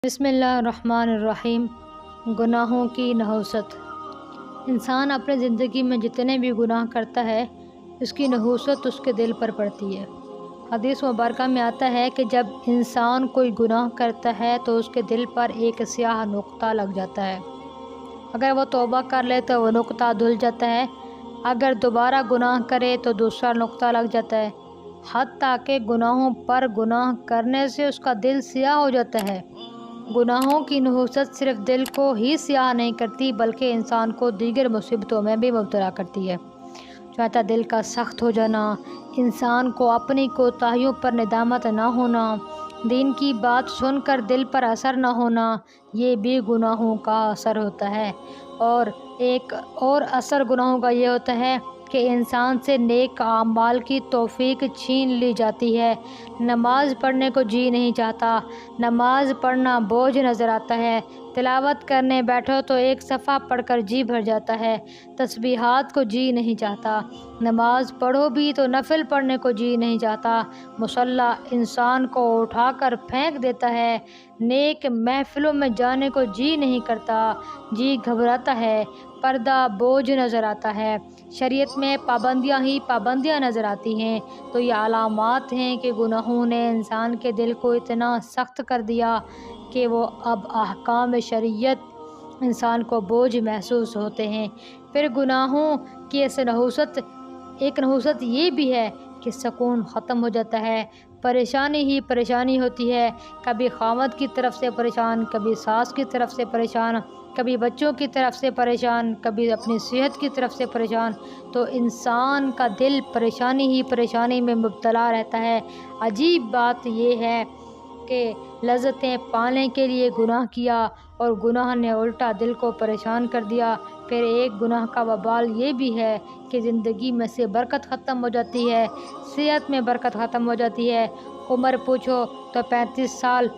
بسم اللہ الرحمن الرحیم۔ گناہوں کی نحوست۔ انسان اپنے زندگی میں جتنے بھی گناہ کرتا ہے اس کی نحوست اس کے دل پر پڑتی ہے۔ حدیث مبارکہ میں آتا ہے کہ جب انسان کوئی گناہ کرتا ہے تو اس کے دل پر ایک سیاہ نقطہ لگ جاتا ہے۔ اگر وہ توبہ کر لے تو وہ نقطہ دھل جاتا ہے، اگر دوبارہ گناہ کرے تو دوسرا نقطہ لگ جاتا ہے، حتیٰ کہ گناہوں پر گناہ کرنے سے اس کا دل سیاہ ہو جاتا ہے۔ گناہوں کی نحوست صرف دل کو ہی سیاہ نہیں کرتی بلکہ انسان کو دیگر مصیبتوں میں بھی مبتلا کرتی ہے۔ چنانچہ دل کا سخت ہو جانا، انسان کو اپنی کوتاہیوں پر ندامت نہ ہونا، دین کی بات سن کر دل پر اثر نہ ہونا، یہ بھی گناہوں کا اثر ہوتا ہے۔ اور ایک اور اثر گناہوں کا یہ ہوتا ہے کہ انسان سے نیک اعمال کی توفیق چھین لی جاتی ہے۔ نماز پڑھنے کو جی نہیں چاہتا، نماز پڑھنا بوجھ نظر آتا ہے، تلاوت کرنے بیٹھو تو ایک صفحہ پڑھ کر جی بھر جاتا ہے، تسبیحات کو جی نہیں چاہتا، نماز پڑھو بھی تو نفل پڑھنے کو جی نہیں چاہتا، مصلی انسان کو اٹھا کر پھینک دیتا ہے، نیک محفلوں میں جانے کو جی نہیں کرتا، جی گھبراتا ہے، پردہ بوجھ نظر آتا ہے، شریعت میں پابندیاں ہی پابندیاں نظر آتی ہیں۔ تو یہ علامات ہیں کہ گناہوں نے انسان کے دل کو اتنا سخت کر دیا کہ وہ اب احکام شریعت انسان کو بوجھ محسوس ہوتے ہیں۔ پھر گناہوں کی ایک نحوست یہ بھی ہے کہ سکون ختم ہو جاتا ہے، پریشانی ہی پریشانی ہوتی ہے، کبھی خاوند کی طرف سے پریشان، کبھی ساس کی طرف سے پریشان، کبھی بچوں کی طرف سے پریشان، کبھی اپنی صحت کی طرف سے پریشان، تو انسان کا دل پریشانی ہی پریشانی میں مبتلا رہتا ہے۔ عجیب بات یہ ہے کہ لذتیں پانے کے لیے گناہ کیا اور گناہ نے الٹا دل کو پریشان کر دیا۔ پھر ایک گناہ کا وبال یہ بھی ہے کہ زندگی میں سے برکت ختم ہو جاتی ہے، صحت میں برکت ختم ہو جاتی ہے، عمر پوچھو تو 35 سال،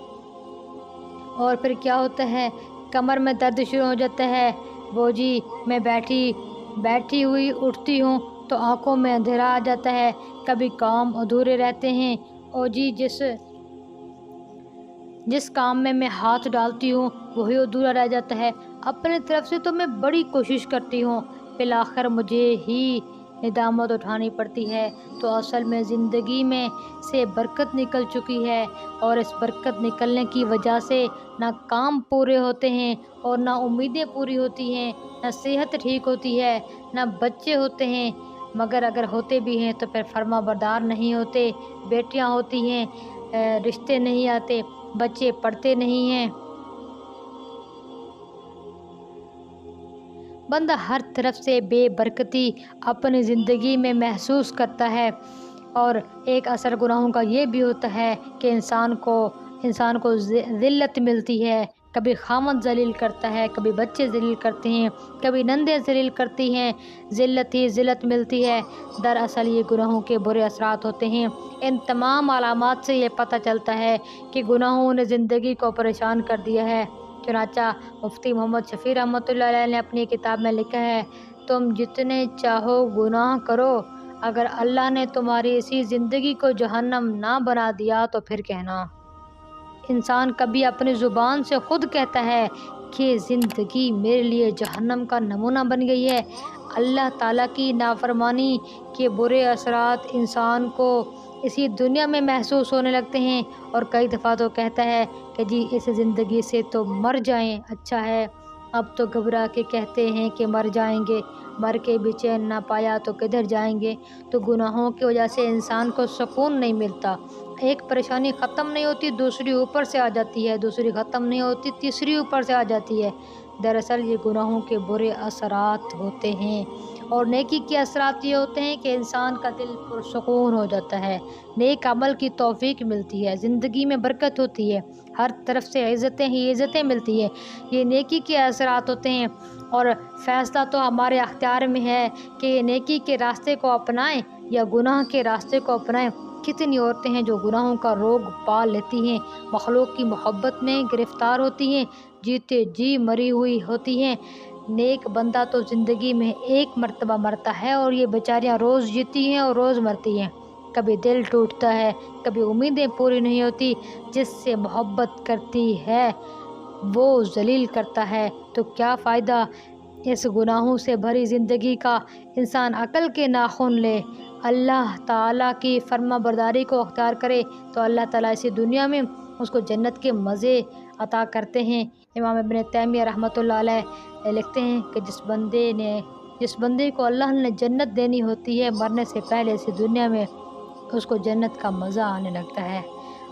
اور پھر کیا ہوتا ہے، کمر میں درد شروع ہو جاتا ہے، وہ جی میں بیٹھی ہوئی اٹھتی ہوں تو آنکھوں میں اندھیرا آ جاتا ہے، کبھی کام ادھورے رہتے ہیں، اور جی جس کام میں ہاتھ ڈالتی ہوں وہی ادھورا رہ جاتا ہے۔ اپنے طرف سے تو میں بڑی کوشش کرتی ہوں، بالآخر مجھے ہی ندامت اٹھانی پڑتی ہے۔ تو اصل میں زندگی میں سے برکت نکل چکی ہے، اور اس برکت نکلنے کی وجہ سے نہ کام پورے ہوتے ہیں اور نہ امیدیں پوری ہوتی ہیں، نہ صحت ٹھیک ہوتی ہے، نہ بچے ہوتے ہیں، مگر اگر ہوتے بھی ہیں تو پھر فرما بردار نہیں ہوتے، بیٹیاں ہوتی ہیں، رشتے نہیں آتے، بچے پڑھتے نہیں ہیں، بندہ ہر طرف سے بے برکتی اپنی زندگی میں محسوس کرتا ہے۔ اور ایک اثر گناہوں کا یہ بھی ہوتا ہے کہ انسان کو ذلت ملتی ہے، کبھی خامد ذلیل کرتا ہے، کبھی بچے ذلیل کرتے ہیں، کبھی نندیں ذلیل کرتی ہیں، ذلت ہی ذلت ملتی ہے۔ دراصل یہ گناہوں کے برے اثرات ہوتے ہیں۔ ان تمام علامات سے یہ پتہ چلتا ہے کہ گناہوں نے زندگی کو پریشان کر دیا ہے۔ چنانچہ مفتی محمد شفیع رحمۃ اللہ علیہ نے اپنی کتاب میں لکھا ہے، تم جتنے چاہو گناہ کرو، اگر اللہ نے تمہاری اسی زندگی کو جہنم نہ بنا دیا تو پھر کہنا۔ انسان کبھی اپنی زبان سے خود کہتا ہے کہ زندگی میرے لیے جہنم کا نمونہ بن گئی ہے۔ اللہ تعالیٰ کی نافرمانی کے برے اثرات انسان کو اسی دنیا میں محسوس ہونے لگتے ہیں، اور کئی دفعہ تو کہتا ہے کہ جی اس زندگی سے تو مر جائیں اچھا ہے۔ اب تو گھبرا کے کہتے ہیں کہ مر جائیں گے، مر کے بھی چین نہ پایا تو کدھر جائیں گے۔ تو گناہوں کی وجہ سے انسان کو سکون نہیں ملتا، ایک پریشانی ختم نہیں ہوتی دوسری اوپر سے آ جاتی ہے، دوسری ختم نہیں ہوتی تیسری اوپر سے آ جاتی ہے۔ دراصل یہ گناہوں کے برے اثرات ہوتے ہیں۔ اور نیکی کے اثرات یہ ہوتے ہیں کہ انسان کا دل پرسکون ہو جاتا ہے، نیک عمل کی توفیق ملتی ہے، زندگی میں برکت ہوتی ہے، ہر طرف سے عزتیں ہی عزتیں ملتی ہیں، یہ نیکی کے اثرات ہوتے ہیں۔ اور فیصلہ تو ہمارے اختیار میں ہے کہ نیکی کے راستے کو اپنائیں یا گناہ کے راستے کو اپنائیں۔ کتنی عورتیں ہیں جو گناہوں کا روگ پال لیتی ہیں، مخلوق کی محبت میں گرفتار ہوتی ہیں، جیتے جی مری ہوئی ہوتی ہیں۔ نیک بندہ تو زندگی میں ایک مرتبہ مرتا ہے اور یہ بیچاریاں روز جیتی ہیں اور روز مرتی ہیں۔ کبھی دل ٹوٹتا ہے، کبھی امیدیں پوری نہیں ہوتی۔ جس سے محبت کرتی ہے وہ ذلیل کرتا ہے، تو کیا فائدہ اس گناہوں سے بھری زندگی کا۔ انسان عقل کے ناخن لے، اللہ تعالیٰ کی فرما برداری کو اختیار کرے تو اللہ تعالیٰ اسی دنیا میں اس کو جنت کے مزے عطا کرتے ہیں۔ امام ابن تیمیہ رحمۃ اللہ علیہ لکھتے ہیں کہ جس بندے کو اللہ نے جنت دینی ہوتی ہے، مرنے سے پہلے اسی دنیا میں اس کو جنت کا مزہ آنے لگتا ہے۔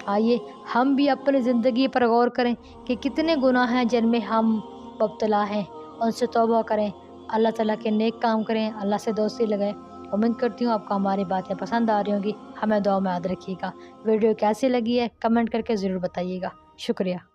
آئیے ہم بھی اپنی زندگی پر غور کریں کہ کتنے گناہ ہیں جن میں ہم مبتلا ہیں، ان سے توبہ کریں، اللہ تعالیٰ کے نیک کام کریں، اللہ سے دوستی لگائیں۔ امید کرتی ہوں آپ کو ہماری باتیں پسند آ رہی ہوں گی۔ ہمیں دعا میں یاد رکھیے گا۔ ویڈیو کیسی لگی ہے کمنٹ کر کے ضرور بتائیے گا۔ شکریہ۔